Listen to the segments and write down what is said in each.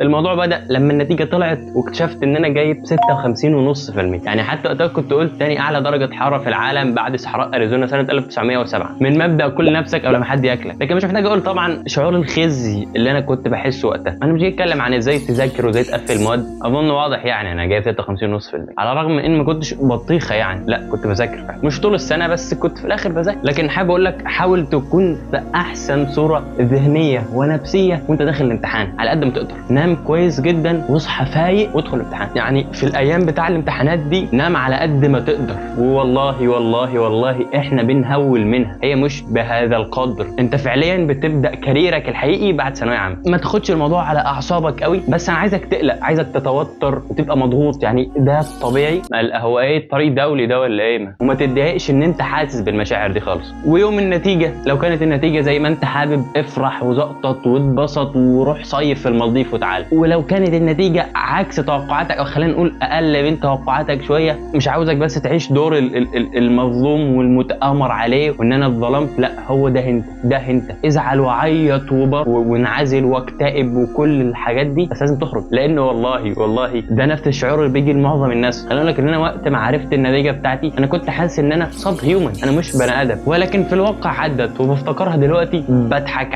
الموضوع بدأ لما النتيجة طلعت واكتشفت ان انا جايب 56.5%. يعني حتى وقتها كنت قلت تاني اعلى درجة حرارة في العالم بعد صحراء اريزونا سنة 1907، من مبدأ كل نفسك قبل ما حد ياكلك. لكن مش محتاج اقول طبعا شعور الخزي اللي انا كنت بحسه وقتها. انا مش جاي اتكلم عن ازاي تذاكر وازاي تقفل المواد، اظن واضح يعني انا جايب 56.5%، على الرغم من ان ما كنتش بطيخة يعني، لا كنت بذاكر فعلا. مش طول السنة بس كنت في الاخر بذاكر. لكن حابب اقول لك حاول تكون في احسن صورة ذهنية ونفسية وانت داخل الامتحان على قد ما تقدر. نام كويس جدا واصحى فايق وادخل الامتحان. يعني في الايام بتاع الامتحانات دي نام على قد ما تقدر، والله والله والله احنا بنهول منها، هي مش بهذا القدر. انت فعليا بتبدا كاريرك الحقيقي بعد ثانويه عامه. ما تاخدش الموضوع على اعصابك قوي، بس انا عايزك تقلق، عايزك تتوتر وتبقى مضغوط، يعني ده طبيعي. هو ايه طريق دولي ده ولا ايه؟ وما تتضايقش ان انت حاسس بالمشاعر دي خالص. ويوم النتيجه لو كانت النتيجه زي ما انت حابب افرح وزقطط واتبسط وروح صيف في المالديف وتعال. ولو كانت النتيجه عكس توقعاتك او خلينا نقول اقل من توقعاتك شويه، مش عاوزك بس تعيش دور المظلوم والمتآمر عليه وان انا اتظلمت، لا هو ده انت ازعل وعيط وانعزل واكتئب وكل الحاجات دي، بس لازم تخرج. لان والله ده نفس الشعور اللي بيجي لمعظم الناس. خليني اقول لك ان انا وقت ما عرفت النتيجه بتاعتي انا كنت حاسس ان انا صاب هيومن، انا مش بني ادم. ولكن في الواقع عدت وبفتكرها دلوقتي بضحك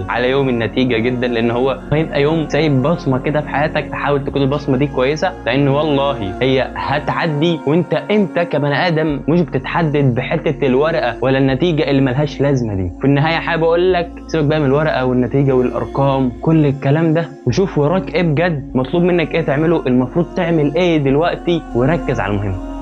على يوم النتيجه جدا، لان هو هيبقى يوم سايب بصمه كده في حياتك. تحاول تكون البصمه دي كويسه، لان والله هي هتعدي، وانت كبني ادم مش بتتحدد بحته الورقه ولا النتيجه اللي ملهاش لازمه دي. في النهايه حابب اقول لك سيبك بقى من الورقه والنتيجه والارقام كل الكلام ده، وشوف وراك ايه بجد، مطلوب منك ايه تعمله، المفروض تعمل ايه دلوقتي، وركز على المهم.